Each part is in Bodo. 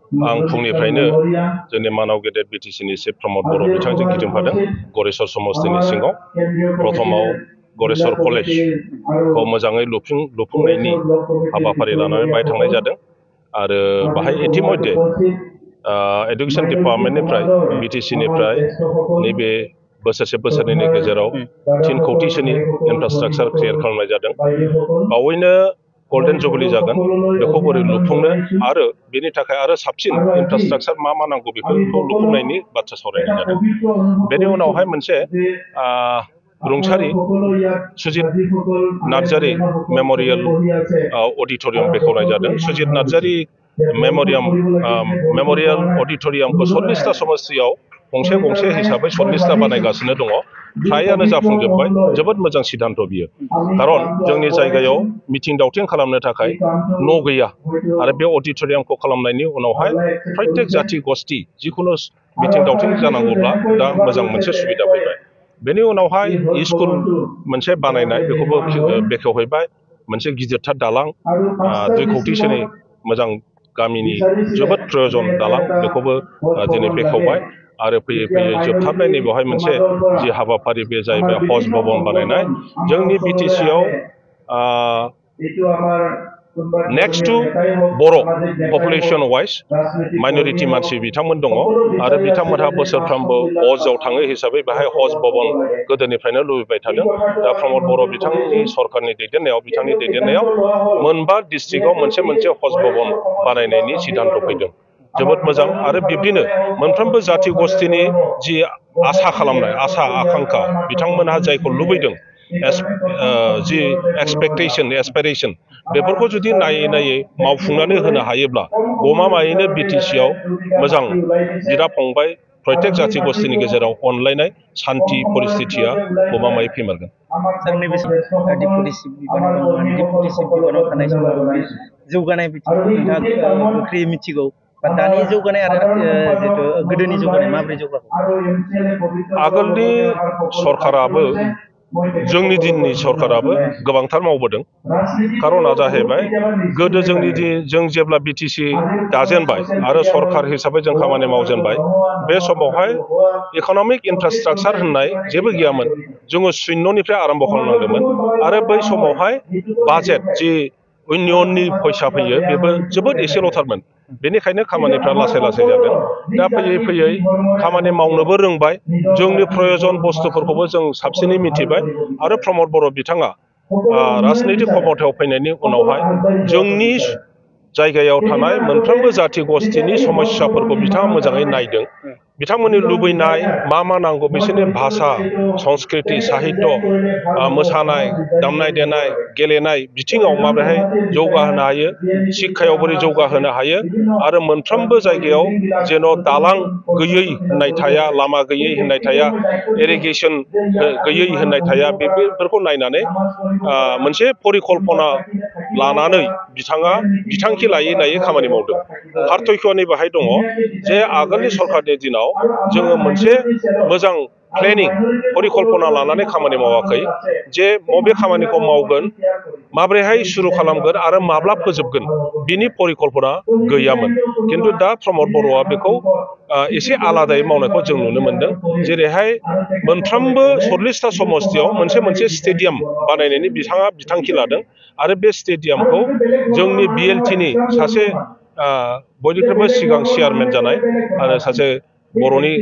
आं फुंनिफ्रायनो जोंनि मानाव गेदेर बिटिसिनि चिफ प्रमद बर' बिथांजों गिदिंफादों गरेस्वर समस्तिनि सिङाव प्रथमाव गरेस्वर कलेजखौ मोजाङै लुफुंनायनि हाबाफारि लानानै बाहाय थांनाय जादों आरो बाहाय इतिमध्ये एडुकेशन डिपार्टमेन्टनिफ्राय बिटिसिनिफ्राय नैबे बोसोरनैनि गेजेराव 3 कौटिसोनि इनफ्रास्ट्राक्चार क्रिएट खालामनाय जादों बावैनो गोल्डेन जुबली जागोन बेखौ बोरै लुफुंनो आरो बेनि थाखाय आरो साबसिन इनफ्रास्ट्राक्चार मा नांगौ बेफोरखौ लुफुंनायनि बाथ्रा सावरायनाय जादों बेनि उनावहाय मोनसे रुंसारि सुजित नार्जारी मेम'रियेल अडिट'रियाम बेखेवनाय जादों सुजित नार्जारी मेम'रियेल अडिट'रियामखौ 40टा समस्तियाव गंसे हिसाबै 40टा बानायगासिनो दङ फ्रायानो जाफुंजोबबाय जोबोद मोजां सिद्धान्त बियो खारन जोंनि जायगायाव मिथिं दावथिं खालामनो थाखाय न' गैया आरो बे अडिट'रियामखौ खालामनायनि उनावहाय प्रत्येक जाथि गस्थि जिखुनु मिथिं दावथिं जानांगौब्ला दा मोजां मोनसे सुबिदा फैबाय बेनि उनावहाय स्कुल मोनसे बानायनाय बेखौबो बेखेवहैबाय मोनसे गिदिरथार दालां 2 कौटिसोनि मोजां गामिनि जोबोद प्रयोजन दालां बेखौबो दिनै बेखेवबाय आरो फैयै जोबथारनाय नैबेवहाय मोनसे जि हाबाफारि बे जाहैबाय हज भवन बानायनाय जोंनि बिटिसिआव नेक्स्ट टु बर' पपुलेशन वाइज माइनरिटि मानसि बिथांमोन दङ आरो बिथांमोनहा बोसोरफ्रोमबो हजआव थाङो हिसाबै बेहाय हज भवन गोदोनिफ्रायनो लुबैबाय थादों दा प्रमद बर' बिथांनि सरकारनि दैदेननायाव मोनबा डिस्ट्रिक्टआव मोनसे हज भवन बानायनायनि सिद्धान्त फैदों जोबोद मोजां आरो बिब्दिनो मोनफ्रोमबो जाथि गस्थिनि जि आसा खालामनाय आसा आकांक्षा बिथांमोनहा जायखौ लुबैदों जि एसपिरेशन बेफोरखौ जुदि नायै मावफुंनानै होनो हायोब्ला गमामायैनो बिटिसिआव मोजां बिदा फंबाय प्रत्येक जाथि गस्थिनि गेजेराव अनलायनाय शान्ति परिस्थितिया गमामायै फैमारगोन जौगानाय बिथिंखौ नोंथाङा गोख्रै मिथिगौ बा दानि जौगानाय आरो जितु गोदोनि जौगानाय माबोरै जौगाखो आगोलनि सरकाराबो जोंनि दिननि सरकाराबो गोबांथार मावबोदों खारना जाहैबाय गोदो जों जेब्ला बिटिसि दाजेनबाय आरो सरकार हिसाबै जों खामानि मावजेनबाय बे समावहाय इक'नमिक इनफ्रास्ट्राक्चार होननाय जेबो गैयामोन जोङो शून्यनिफ्राय आरम्भ खालामनांदोंमोन आरो बै समावहाय बाजेट जि इउनियननि फैसा फैयो बेबो जोबोद एसेल'थारमोन बेनिखायनो खामानिफ्रा लासै जादों दा फैयै खामानि मावनोबो रोंबाय जोंनि प्रयोजन बुस्थुफोरखौबो जों साबसिनै मिथिबाय आरो प्रमद बर' बिथाङा राजनैतिक क्षमतायाव फैनायनि उनावहाय जोंनि जायगायाव थानाय मोनफ्रोमबो जाथि गस्थिनि समस्याफोरखौ बिथाङा मोजाङै नायदों बिथांमोननि लुबैनाय मा नांगौ बिसोरनि भाषा संस्कृति साहित्य मोसानाय दामनाय देनाय गेलेनाय बिथिङाव माबोरैहाय जौगाहोनो हायो शिक्षायाव बोरै जौगाहोनो हायो आरो मोनफ्रोमबो जायगायाव जेन' दालां गैयै होननाय थाया लामा गैयै होननाय थाया इरिगेसन गैयै होननाय थाया बेफोरखौ नायनानै मोनसे परिकल्पना लानानै बिथाङा बिथांखि लायै खामानि मावदों पार्थक्यनि बाहाय दङ जे आगोलनि सरकारनि दिनाव जोङो मोनसे मोजां प्लेनिं परिकल्पना लानानै खामानि मावाखै जे बबे खामानिखौ मावगोन माबोरैहाय सुरु खालामगोन आरो माब्ला फोजोबगोन बिनि परिकल्पना गैयामोन खिन्थु दा प्रमद बर'आ बेखौ एसे आलादायै मावनायखौ जों नुनो मोनदों जेरैहाय मोनफ्रोमबो 40टा समस्तियाव मोनसे स्टेडियाम बानायनायनि बिथाङा बिथांखि लादों आरो बे स्टेडियामखौ जोंनि बिएलटिनि सासे बयनिख्रुइबो सिगां चेयारमेन जानाय आरो सासे बर'नि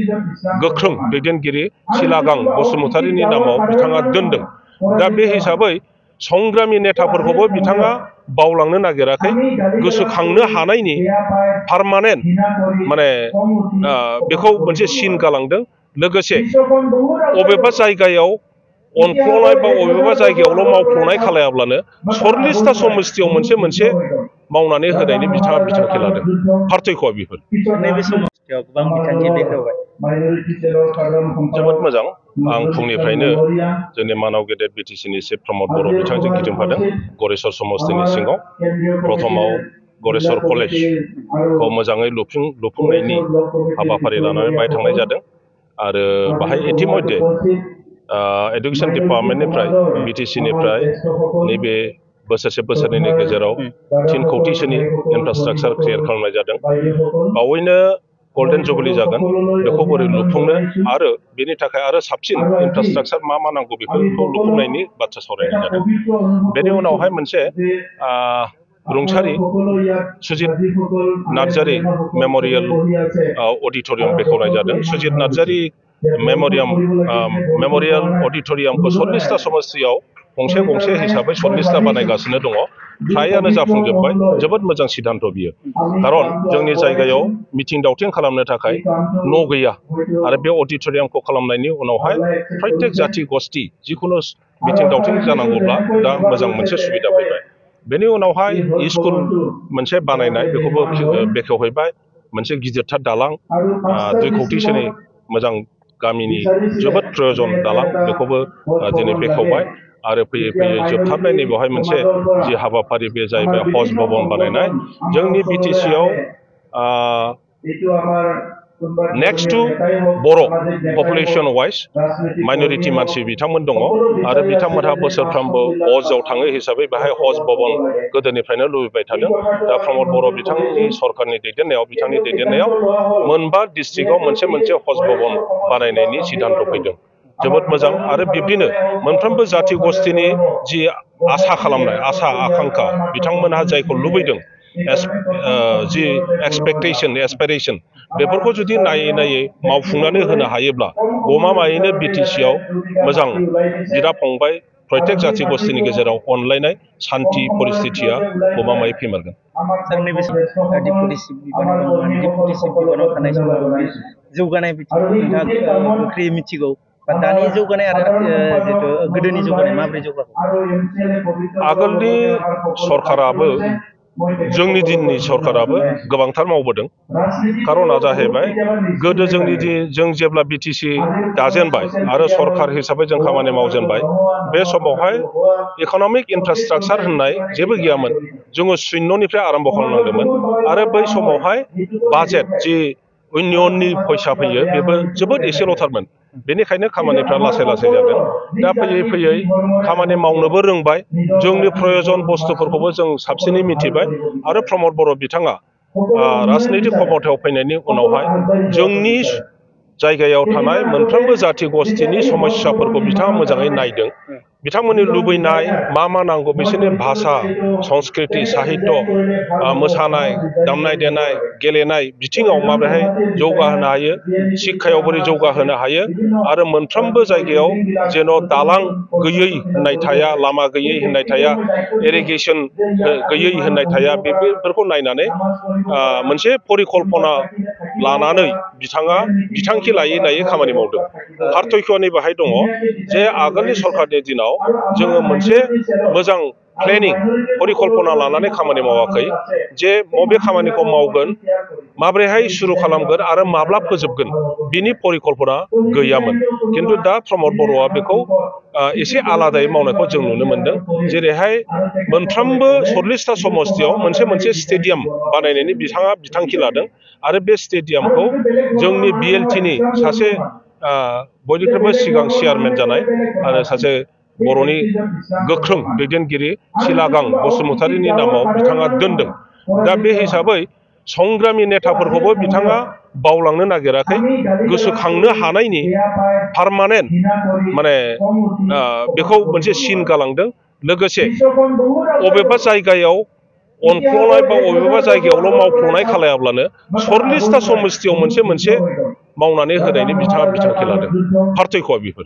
गोख्रों दैदेनगिरि सिलागां बसुमतारीनि नामाव बिथाङा दोनदों दा बे हिसाबै संग्रामि नेताफोरखौबो बिथाङा बावलांनो नागिराखै गोसोखांनो हानायनि पार्मानेन्ट माने बेखौ मोनसे सिन गालांदों लोगोसे अबेबा जायगायाव अनफ्ल'नाय बा अबेबा जायगायावल' मावफ्ल'नाय खालायाब्लानो 40टा समस्तियाव मोनसे मावनानै होनायनि बिथाङा बिथांखि लादों पार्थक्यआ बेफोर नैबे समस्तियाव गोबां बिथांखि बेखेवबाय जोबोद मोजां आं फुंनिफ्रायनो जोंनि मानाव गेदेर बिटिसिनि चिफ प्रमद बर' बिथांजों गिदिंफादों गरेस्वर समस्तिनि सिङाव प्रथमाव गरेस्वर कलेजखौ मोजाङै लुफुंनायनि हाबाफारि लानानै बाहाय थांनाय जादों आरो बाहाय इतिमध्ये एडुकेशन डिपार्टमेन्टनिफ्राय बिटिसिनिफ्राय नैबे बोसोरसे बोसोरनैनि गेजेराव 3 कौटिसोनि इनफ्रास्ट्राक्चार क्रिएट खालामनाय जादों। बावैनो गल्डेन जुबली जागोन, बेखौ बोरै लुफुंनो आरो बेनि थाखाय आरो साबसिन इनफ्रास्ट्राक्चार मा नांगौ बेफोरखौ लुफुंनायनि बाथ्रा सावरायनाय जादों। बेनि उनावहाय मोनसे रुंसारि सुजित नार्जारी मेम'रियेल अडिट'रियाम बेखेवनाय जादों। सुजित नार्जारी मेम'रियेल अडिट'रियामखौ 40टा समस्तियाव गंसे गंसे हिसाबै 40टा बानायगासिनो दङ। फ्रायानो जाफुंजोब्बाय। जोबोद मोजां सिद्धान्त बियो, खारन जोंनि जायगायाव मिथिं दावथिं खालामनो थाखाय न' गैया आरो बे अडिट'रियामखौ खालामनायनि उनावहाय प्रत्येक जाथि गस्थि जिखुनु मिथिं दावथिं जानांगौब्ला दा मोजां मोनसे सुबिदा फैबाय। बेनि उनावहाय स्कुल मोनसे बानायनाय बेखौबो बेखेवहैबाय। मोनसे गिदिरथार दालां 2 कौटिसोनि मोजां गामिनि जोबोद प्रयजन दालां बेखौबो दिनै बेखेवबाय। आरो फैयै फैयै जोबथारनायनि बेवहाय मोनसे जि हाबाफारि बे जाहैबाय हज भवन बानायनाय। जोंनि बिटिसिआव नेक्स्ट टु बर' पपुलेसन वाइज माइन'रिटि मानसि बिथांमोन दङ आरो बिथांमोनहा बोसोरफ्रोमबो हजआव थाङो हिसाबै बेहाय हज भवन गोदोनिफ्रायनो लुबैबाय थादों। दा प्रमद बर' बिथांनि सरकारनि दैदेननायाव बिथांनि दैदेननायाव 5 डिस्ट्रिक्टआव मोनसे हज भवन बानायनायनि सिद्धान्त फैदों। जोबोद मोजां। आरो बिब्दिनो मोनफ्रोमबो जाथि गस्थिनि जि आसा खालामनाय आसा आकांक्षा बिथांमोनहा जायखौ लुबैदों जि एसपिरेसन बेफोरखौ जुदि नायै नायै मावफुंनानै होनो हायोब्ला गमामायैनो बिटिसिआव मोजां बिदा फंबाय प्रत्येक जाथि गस्थिनि गेजेराव अनलायनाय सान्थि परिस्थितिया गमामायै फैमारगोन। सार नैबे डिपुटि चिफ बिबानाव दङ। डिपुटि चिफ बिबानाव थानाय समाव जौगानाय बिथिंखौ नोंथाङा गोख्रैयै मिथिगौ, बा दानि जौगानाय आरो जिहेतु गोदोनि जौगानाय माबोरै जौगाखो? आगोलनि सरकाराबो जोंनि दिननि सरकाराबो गोबांथार मावबोदों। खारना जाहैबाय गोदो जों जेब्ला बिटिसि दाजेनबाय आरो सरकार हिसाबै जों खामानि मावजेनबाय, बे समावहाय इक'नमिक इनफ्रास्ट्राक्चार होननाय जेबो गैयामोन। जोङो शून्यनिफ्राय आरम्भ खालामनांदोंमोन आरो बै समावहाय बाजेट जि इउनियननि फैसा फैयो बेबो जोबोद एसेल'थारमोन। बेनिखायनो खामानिफ्रा लासै लासै जादों। दा फैयै फैयै खामानि मावनोबो रोंबाय, जोंनि प्रयजन बुस्थुफोरखौबो जों साबसिनै मिथिबाय आरो प्रमद बर' बिथाङा राजनैतिक क्षमतायाव फैनायनि उनावहाय जोंनि जायगायाव थानाय मोनफ्रोमबो जाथि गस्थिनि समस्याफोरखौ बिथाङा मोजाङै नायदों। बिथांमोननि लुबैनाय मा नांगौ बिसोरनि भाषा संस्कृति साहित्य मोसानाय दामनाय देनाय गेलेनाय बिथिङाव माबोरैहाय जौगाहोनो हायो, शिक्षायाव बोरै जौगाहोनो हायो आरो मोनफ्रोमबो जायगायाव जेन' दालां गैयै होननाय थाया, लामा गैयै होननाय थाया, इरिगेसन गैयै होननाय थाया, बेफोरखौ नायनानै मोनसे परिकल्पना लानानै बिथाङा बिथांखि लायै लायै खामानि मावदों। पार्थक्यनि बाहाय दङ जे आगोलनि सरकारनि दिनाव जोङो मोनसे मोजां प्लेनिं परिकल्पना लानानै खामानि मावाखै, जे बबे खामानिखौ मावगोन, माब्रैहाय सुरु खालामगोन आरो माब्ला फोजोबगोन बिनि परिकल्पना गैयामोन। खिन्थु दा प्रमद बर'आ बेखौ एसे आलादायै मावनायखौ जों नुनो मोन्दों। जेरैहाय मोनफ्रोमबो 40टा समस्तियाव मोनसे स्टेडियाम बानायनायनि बिथाङा बिथांखि लादों आरो बे स्टेडियामखौ जोंनि BLTनि सासे बयनिख्रुइबो सिगां चेयारमेन जानाय आरो सासे बर'नि गोख्रों दैदेनगिरि सिलागां बसुमतारीनि नामाव बिथाङा दोनदों। दा बे हिसाबै संग्रामि नेताफोरखौबो बिथाङा बावलांनो नागिराखै, गोसोखांनो हानायनि पार्मानेन्ट बेखौ मोनसे सिन गालांदों। लोगोसे अबेबा जायगायाव अनफ्लंनाय बा अबेबा जायगायावल' मावफ्लंनाय खालायाब्लानो 40टा समस्तियाव मोनसे मावनानै होनायनि बिथाङा बिथांखि लादों। पार्थक्यआ बेफोर।